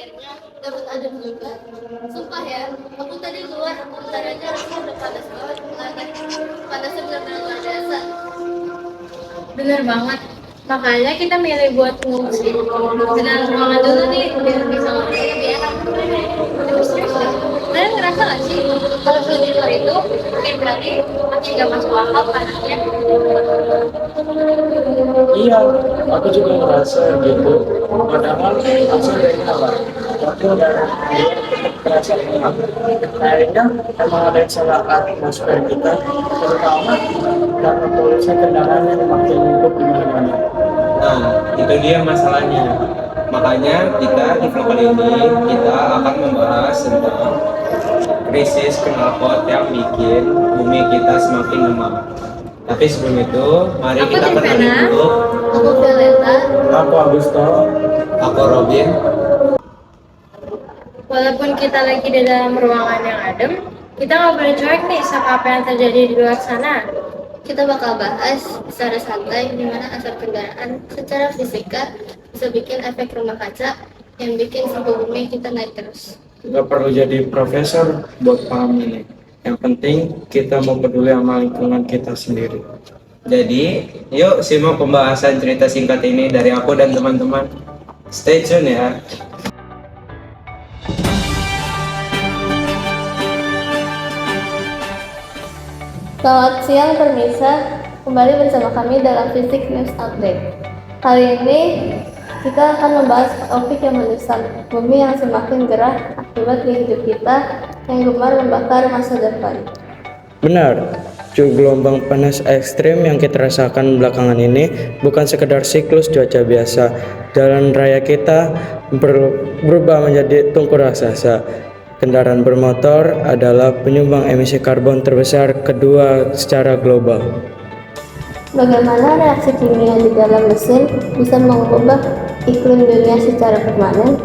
akhirnya dapat adem juga. Sumpah ya, aku tadi keluar bentar aja rasanya udah panas banget lagi. Panasnya benar-benar luar biasa. Bener banget. Makanya kita milih buat ngungsi. Dengan ruangan dulu nih, biar bisa ngobrol lebih enak. Tapi serius deh, kalian ngerasa gak sih kalau suhu di luar itu makin berani, makin gak masuk akal panasnya? Iya, aku juga ngerasa gitu. Padahal asal dari awal, tapi udah terasa enak. Kayaknya emang ada yang salah atmosfer kita, terutama karena polusi kendaraan yang makin numpuk di mana-mana. Nah, itu dia masalahnya. Makanya kita di vlog kali ini kita akan membahas tentang krisis knalpot yang bikin bumi kita semakin lemah. Tapi sebelum itu, mari Aku kita kenali Trivena. dulu. Aku Violeta. Aku Augusto, Aku Robin. Walaupun kita lagi di dalam ruangan yang adem, kita nggak boleh cuek nih sama apa yang terjadi di luar sana. Kita bakal bahas secara santai di mana asap kendaraan secara fisika bisa bikin efek rumah kaca yang bikin suhu bumi kita naik terus. nggak perlu jadi profesor buat paham ini. Yang penting kita mau peduli sama lingkungan kita sendiri. Jadi, yuk simak pembahasan cerita singkat ini dari aku dan teman-teman. Stay tune ya. Selamat siang Permisa, kembali bersama kami dalam Fisik News Update. Kali ini kita akan membahas topik yang mendesak, bumi yang semakin gerah akibat gaya hidup kita yang gemar membakar masa depan. Benar, gelombang panas ekstrim yang kita rasakan belakangan ini bukan sekedar siklus cuaca biasa. Jalan raya kita berubah menjadi tungku raksasa. Kendaraan bermotor adalah penyumbang emisi karbon terbesar kedua secara global. Bagaimana reaksi kimia di dalam mesin bisa mengubah iklim dunia secara permanen?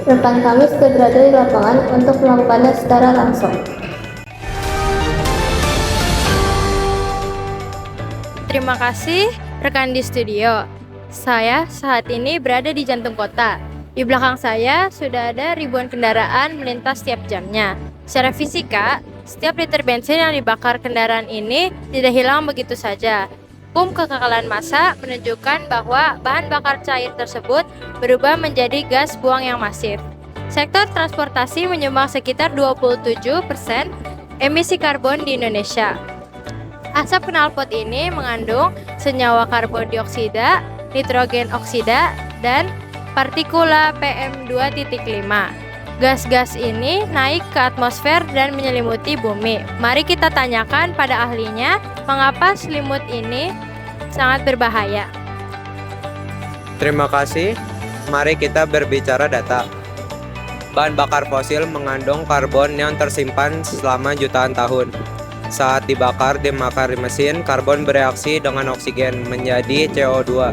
Rekan kami sudah berada di lapangan untuk melakukannya secara langsung. Terima kasih rekan di studio. Saya saat ini berada di jantung kota. Di belakang saya sudah ada ribuan kendaraan melintas setiap jamnya. Secara fisika, setiap liter bensin yang dibakar kendaraan ini tidak hilang begitu saja. Hukum kekekalan massa menunjukkan bahwa bahan bakar cair tersebut berubah menjadi gas buang yang masif. Sektor transportasi menyumbang sekitar 27% emisi karbon di Indonesia. Asap knalpot ini mengandung senyawa karbon dioksida, nitrogen oksida, dan partikula PM2.5. Gas-gas ini naik ke atmosfer dan menyelimuti bumi. Mari kita tanyakan pada ahlinya mengapa selimut ini sangat berbahaya. Terima kasih. Mari kita berbicara data. Bahan bakar fosil mengandung karbon yang tersimpan selama jutaan tahun. Saat dibakar di mesin, karbon bereaksi dengan oksigen menjadi CO2.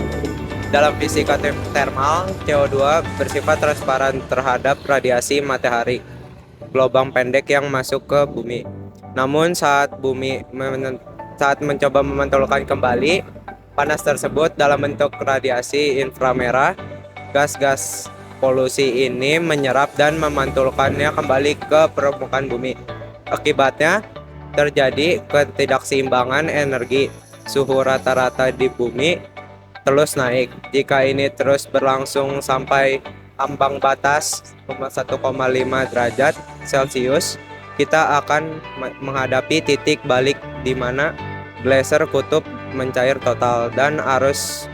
Dalam fisika termal, CO2 bersifat transparan terhadap radiasi matahari, gelombang pendek yang masuk ke bumi. Namun saat mencoba memantulkan kembali, panas tersebut dalam bentuk radiasi inframerah, gas-gas polusi ini menyerap dan memantulkannya kembali ke permukaan bumi. Akibatnya, terjadi ketidakseimbangan energi. Suhu rata-rata di bumi terus naik. Jika ini terus berlangsung sampai ambang batas 1,5 derajat Celcius, kita akan menghadapi titik balik di mana glaser kutub mencair total dan arus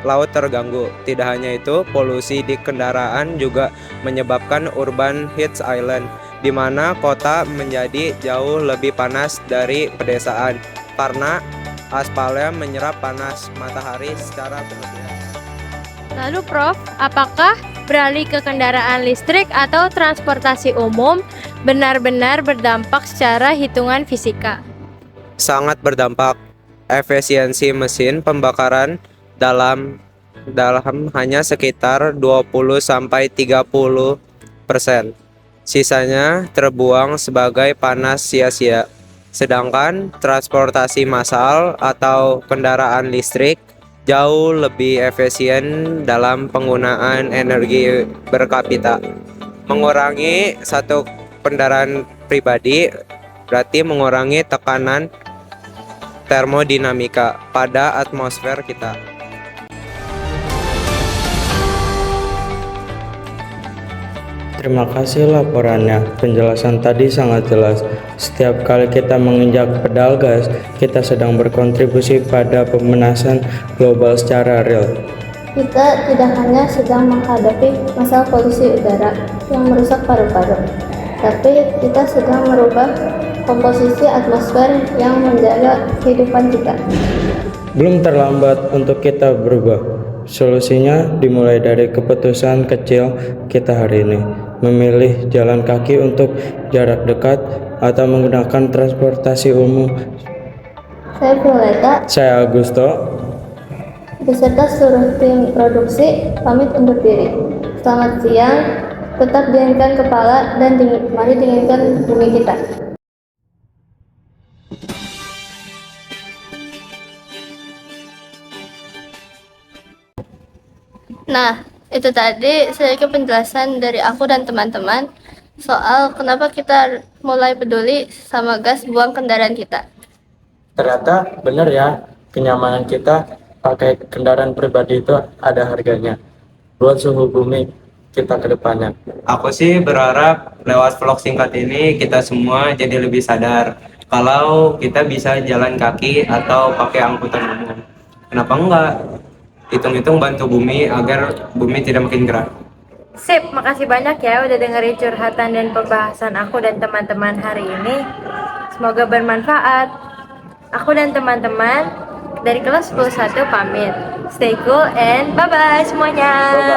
laut terganggu. Tidak hanya itu, polusi di kendaraan juga menyebabkan urban heat island, di mana kota menjadi jauh lebih panas dari pedesaan karena aspalnya menyerap panas matahari secara berlebihan. Lalu Prof, apakah beralih ke kendaraan listrik atau transportasi umum benar-benar berdampak secara hitungan fisika? Sangat berdampak. Efisiensi mesin pembakaran dalam hanya sekitar 20-30%. Sisanya terbuang sebagai panas sia-sia. Sedangkan transportasi massal atau kendaraan listrik jauh lebih efisien dalam penggunaan energi berkapita. Mengurangi satu kendaraan pribadi berarti mengurangi tekanan termodinamika pada atmosfer kita. Terima kasih laporannya. Penjelasan tadi sangat jelas. Setiap kali kita menginjak pedal gas, kita sedang berkontribusi pada pemanasan global secara real. Kita tidak hanya sedang menghadapi masalah polusi udara yang merusak paru-paru, tapi kita sedang merubah komposisi atmosfer yang menjaga kehidupan kita. Belum terlambat untuk kita berubah. Solusinya dimulai dari keputusan kecil kita hari ini. Memilih jalan kaki untuk jarak dekat atau menggunakan transportasi umum. Saya Violeta, Saya Augusto. beserta seluruh tim produksi, pamit undur diri. Selamat siang, tetap dinginkan kepala dan mari dinginkan bumi kita. Nah, itu tadi sedikit penjelasan dari aku dan teman-teman soal kenapa kita mulai peduli sama gas buang kendaraan kita. Ternyata benar ya, kenyamanan kita pakai kendaraan pribadi itu ada harganya buat suhu bumi kita ke depannya. Aku sih berharap lewat vlog singkat ini kita semua jadi lebih sadar kalau kita bisa jalan kaki atau pakai angkutan umum. Kenapa enggak? Hitung-hitung bantu bumi agar bumi tidak makin gerah. Sip, makasih banyak ya udah dengerin curhatan dan pembahasan aku dan teman-teman hari ini. Semoga bermanfaat. Aku dan teman-teman dari kelas 11 pamit. Stay cool and bye-bye semuanya. Bye-bye.